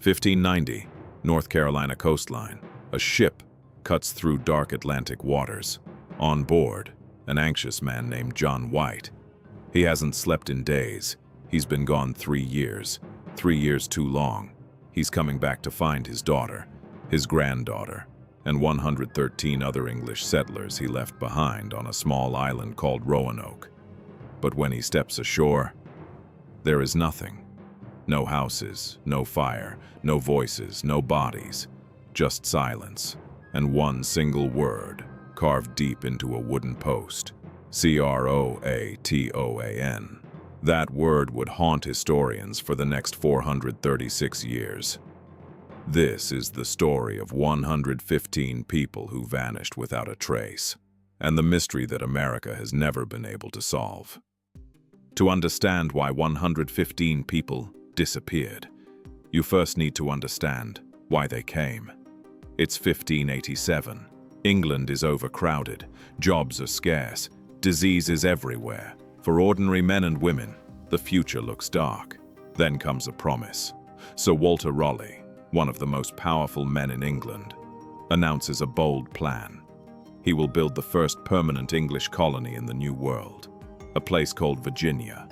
1590, North Carolina coastline. A ship cuts through dark Atlantic waters. On board, an anxious man named John White. He hasn't slept in days. He's been gone 3 years. 3 years too long. He's coming back to find his daughter, his granddaughter, and 113 other English settlers he left behind on a small island called Roanoke. But when he steps ashore, there is nothing. No houses, no fire, no voices, no bodies, just silence, and one single word carved deep into a wooden post. CROATOAN. That word would haunt historians for the next 436 years. This is the story of 115 people who vanished without a trace, and the mystery that America has never been able to solve. To understand why 115 people disappeared, you first need to understand why they came. It's 1587. England is overcrowded, jobs are scarce, disease is everywhere. For ordinary men and women, the future looks dark. Then comes a promise. Sir Walter Raleigh, one of the most powerful men in England, announces a bold plan. He will build the first permanent English colony in the New World, a place called Virginia,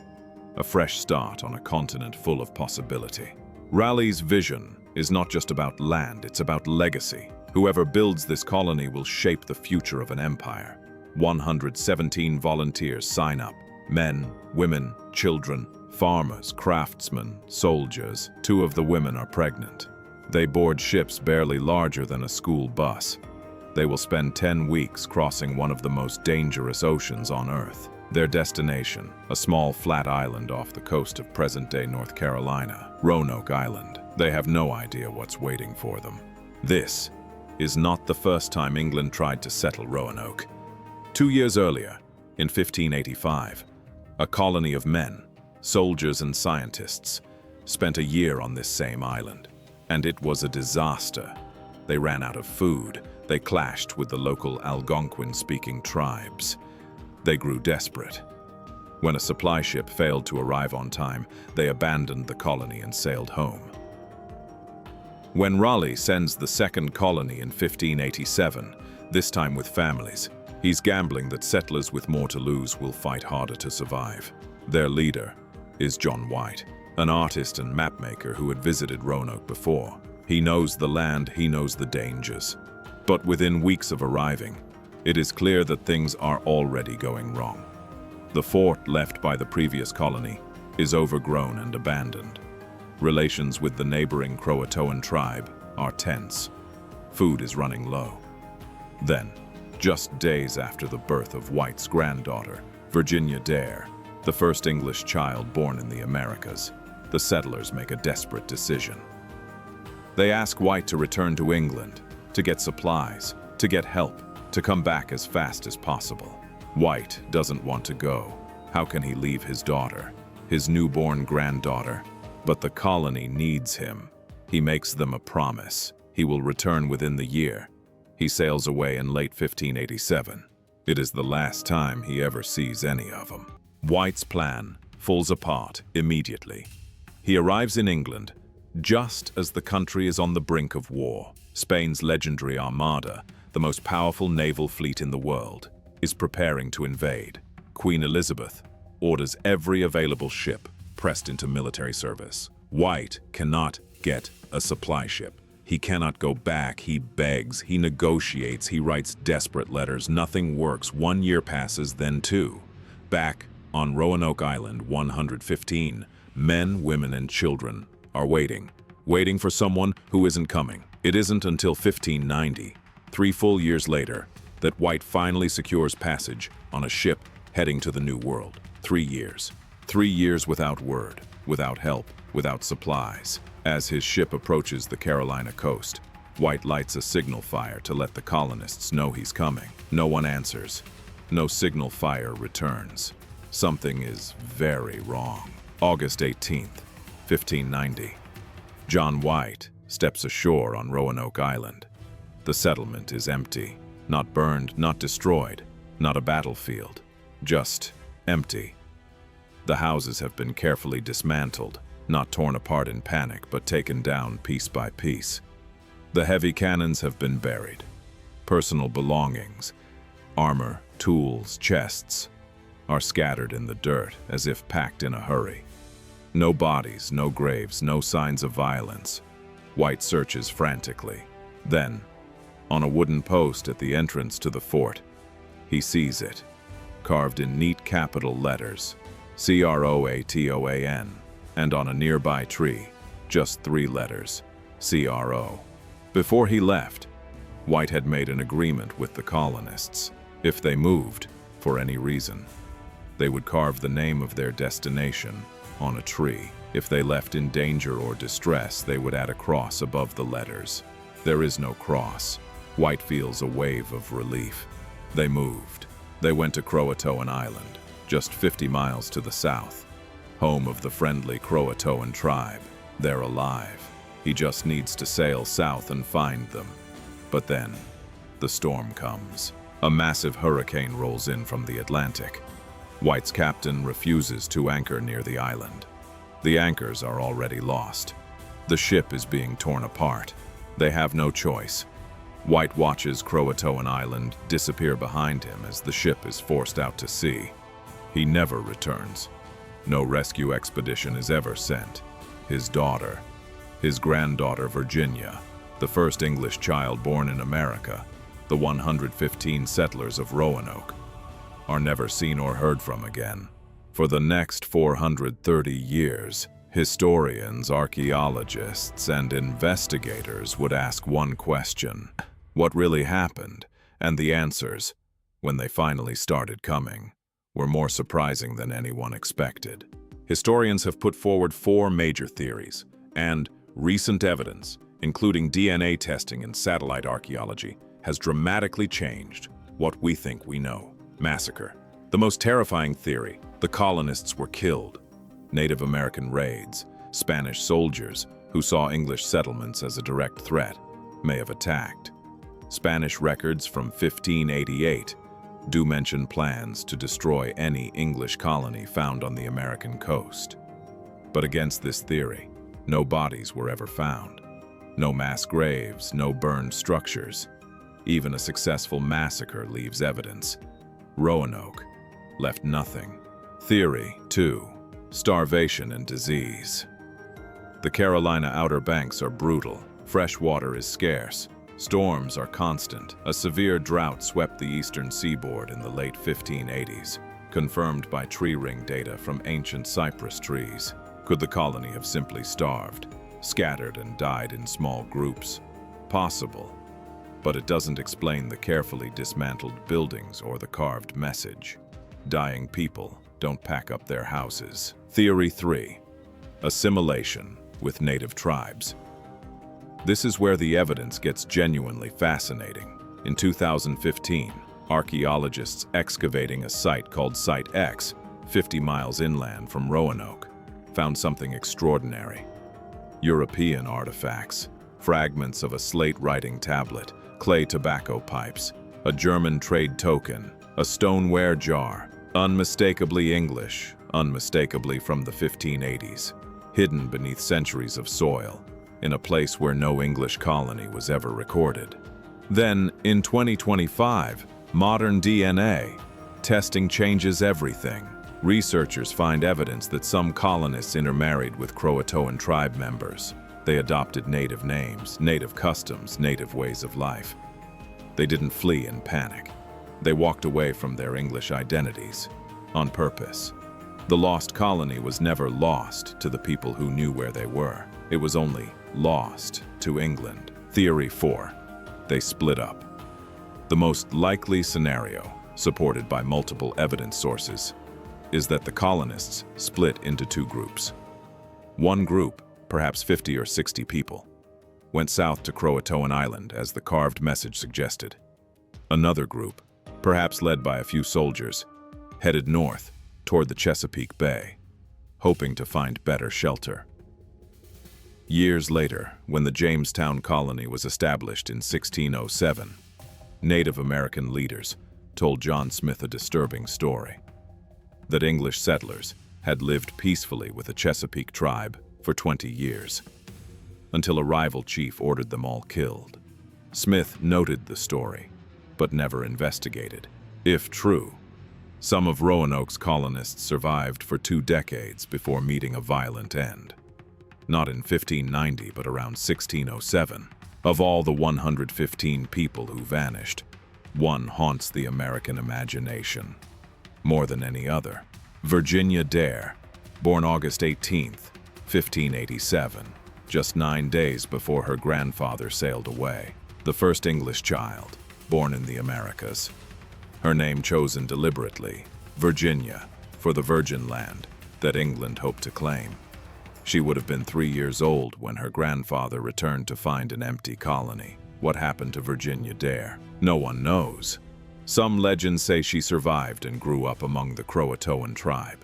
a fresh start on a continent full of possibility. Raleigh's vision is not just about land, it's about legacy. Whoever builds this colony will shape the future of an empire. 117 volunteers sign up. Men, women, children, farmers, craftsmen, soldiers. 2 of the women are pregnant. They board ships barely larger than a school bus. They will spend 10 weeks crossing one of the most dangerous oceans on Earth. Their destination, a small flat island off the coast of present-day North Carolina, Roanoke Island. They have no idea what's waiting for them. This is not the first time England tried to settle Roanoke. 2 years earlier, in 1585, a colony of men, soldiers and scientists, spent a year on this same island. And it was a disaster. They ran out of food. They clashed with the local Algonquin-speaking tribes. They grew desperate. When a supply ship failed to arrive on time, they abandoned the colony and sailed home. When Raleigh sends the second colony in 1587, this time with families, he's gambling that settlers with more to lose will fight harder to survive. Their leader is John White, an artist and mapmaker who had visited Roanoke before. He knows the land, he knows the dangers. But within weeks of arriving, it is clear that things are already going wrong. The fort left by the previous colony is overgrown and abandoned. Relations with the neighboring CROATOAN tribe are tense. Food is running low. Then, just days after the birth of White's granddaughter, Virginia Dare, the first English child born in the Americas, the settlers make a desperate decision. They ask White to return to England, to get supplies, to get help, to come back as fast as possible. White doesn't want to go. How can he leave his daughter, his newborn granddaughter? But the colony needs him. He makes them a promise. He will return within the year. He sails away in late 1587. It is the last time he ever sees any of them. White's plan falls apart immediately. He arrives in England just as the country is on the brink of war. Spain's legendary Armada, the most powerful naval fleet in the world, is preparing to invade. Queen Elizabeth orders every available ship pressed into military service. White cannot get a supply ship. He cannot go back. He begs, he negotiates, he writes desperate letters. Nothing works. 1 year passes, then 2. Back on Roanoke Island, 115 men, women, and children are waiting for someone who isn't coming. It isn't until 1590, 3 full years later, that White finally secures passage on a ship heading to the New World. 3 years. 3 years without word, without help, without supplies. As his ship approaches the Carolina coast, White lights a signal fire to let the colonists know he's coming. No one answers. No signal fire returns. Something is very wrong. August 18th, 1590. John White steps ashore on Roanoke Island. The settlement is empty. Not burned, not destroyed, not a battlefield. Just empty. The houses have been carefully dismantled. not torn apart in panic, but taken down piece by piece. The heavy cannons have been buried. Personal belongings, armor, tools, chests, are scattered in the dirt as if packed in a hurry. No bodies, no graves, no signs of violence. White searches frantically. Then, on a wooden post at the entrance to the fort, he sees it, carved in neat capital letters, CROATOAN, and on a nearby tree, just 3 letters, CRO. Before he left, White had made an agreement with the colonists. If they moved, for any reason, they would carve the name of their destination on a tree. If they left in danger or distress, they would add a cross above the letters. There is no cross. White feels a wave of relief. They moved. They went to CROATOAN Island, just 50 miles to the south, home of the friendly CROATOAN tribe. They're alive. He just needs to sail south and find them. But then, the storm comes. A massive hurricane rolls in from the Atlantic. White's captain refuses to anchor near the island. The anchors are already lost. The ship is being torn apart. They have no choice. White watches CROATOAN Island disappear behind him as the ship is forced out to sea. He never returns. No rescue expedition is ever sent. His daughter, his granddaughter Virginia, the first English child born in America, the 115 settlers of Roanoke, are never seen or heard from again. For the next 430 years, historians, archaeologists, and investigators would ask one question: what really happened? And the answers, when they finally started coming, were more surprising than anyone expected. Historians have put forward 4 major theories, and recent evidence, including DNA testing and satellite archaeology, has dramatically changed what we think we know. Massacre. The most terrifying theory: the colonists were killed. Native American raids. Spanish soldiers, who saw English settlements as a direct threat, may have attacked. Spanish records from 1588 do mention plans to destroy any English colony found on the American coast. But against this theory, no bodies were ever found. No mass graves, no burned structures. Even a successful massacre leaves evidence. Roanoke left nothing. Theory 2. Starvation and disease. The Carolina Outer Banks are brutal. Fresh water is scarce. Storms are constant. A severe drought swept the eastern seaboard in the late 1580s, confirmed by tree ring data from ancient cypress trees. Could the colony have simply starved, scattered and died in small groups? Possible, but it doesn't explain the carefully dismantled buildings or the carved message. Dying people don't pack up their houses. Theory 3. Assimilation with native tribes. This is where the evidence gets genuinely fascinating. In 2015, archaeologists excavating a site called Site X, 50 miles inland from Roanoke, found something extraordinary. European artifacts, fragments of a slate writing tablet, clay tobacco pipes, a German trade token, a stoneware jar, unmistakably English, unmistakably from the 1580s, hidden beneath centuries of soil, in a place where no English colony was ever recorded. Then, in 2025, modern DNA testing changes everything. Researchers find evidence that some colonists intermarried with CROATOAN tribe members. They adopted native names, native customs, native ways of life. They didn't flee in panic. They walked away from their English identities, on purpose. The lost colony was never lost to the people who knew where they were. It was only lost to England. Theory 4. They split up. The most likely scenario, supported by multiple evidence sources, is that the colonists split into 2 groups. One group, perhaps 50 or 60 people, went south to CROATOAN Island as the carved message suggested. Another group, perhaps led by a few soldiers, headed north toward the Chesapeake Bay, hoping to find better shelter. Years later, when the Jamestown colony was established in 1607, Native American leaders told John Smith a disturbing story: that English settlers had lived peacefully with a Chesapeake tribe for 20 years, until a rival chief ordered them all killed. Smith noted the story, but never investigated. If true, some of Roanoke's colonists survived for 2 decades before meeting a violent end. Not in 1590, but around 1607. Of all the 115 people who vanished, one haunts the American imagination more than any other. Virginia Dare, born August 18, 1587, just 9 days before her grandfather sailed away. The first English child, born in the Americas. Her name chosen deliberately, Virginia, for the Virgin Land that England hoped to claim. She would have been 3 years old when her grandfather returned to find an empty colony. What happened to Virginia Dare? No one knows. Some legends say she survived and grew up among the CROATOAN tribe.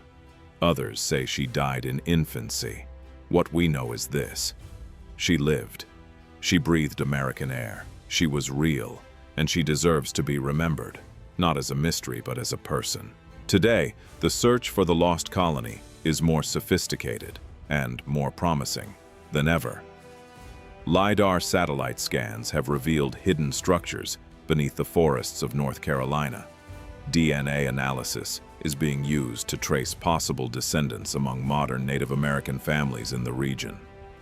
Others say she died in infancy. What we know is this: she lived. She breathed American air. She was real, and she deserves to be remembered, not as a mystery but as a person. Today, the search for the lost colony is more sophisticated and more promising than ever. LiDAR satellite scans have revealed hidden structures beneath the forests of North Carolina. DNA analysis is being used to trace possible descendants among modern Native American families in the region.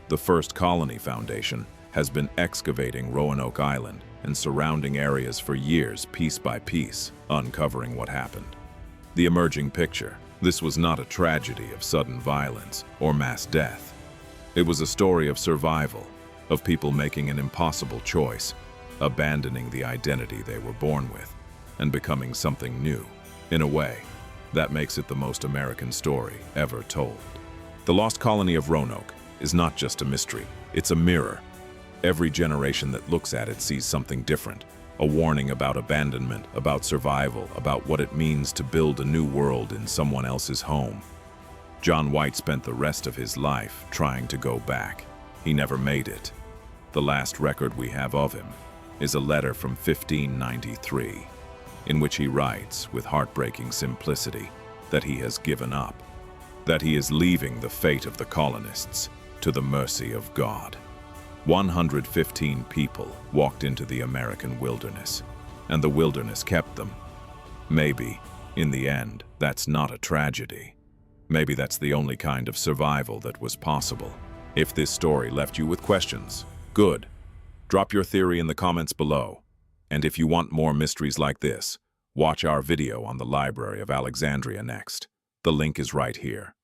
The First Colony Foundation has been excavating Roanoke Island and surrounding areas for years, piece by piece, uncovering what happened. The emerging picture: this was not a tragedy of sudden violence or mass death. It was a story of survival, of people making an impossible choice, abandoning the identity they were born with, and becoming something new. In a way, that makes it the most American story ever told. The lost colony of Roanoke is not just a mystery, it's a mirror. Every generation that looks at it sees something different, a warning about abandonment, about survival, about what it means to build a new world in someone else's home. John White spent the rest of his life trying to go back. He never made it. The last record we have of him is a letter from 1593, in which he writes, with heartbreaking simplicity, that he has given up, that he is leaving the fate of the colonists to the mercy of God. 115 people walked into the American wilderness, and the wilderness kept them. Maybe, in the end, that's not a tragedy. Maybe that's the only kind of survival that was possible. If this story left you with questions, good. Drop your theory in the comments below. And if you want more mysteries like this, watch our video on the Library of Alexandria next. The link is right here.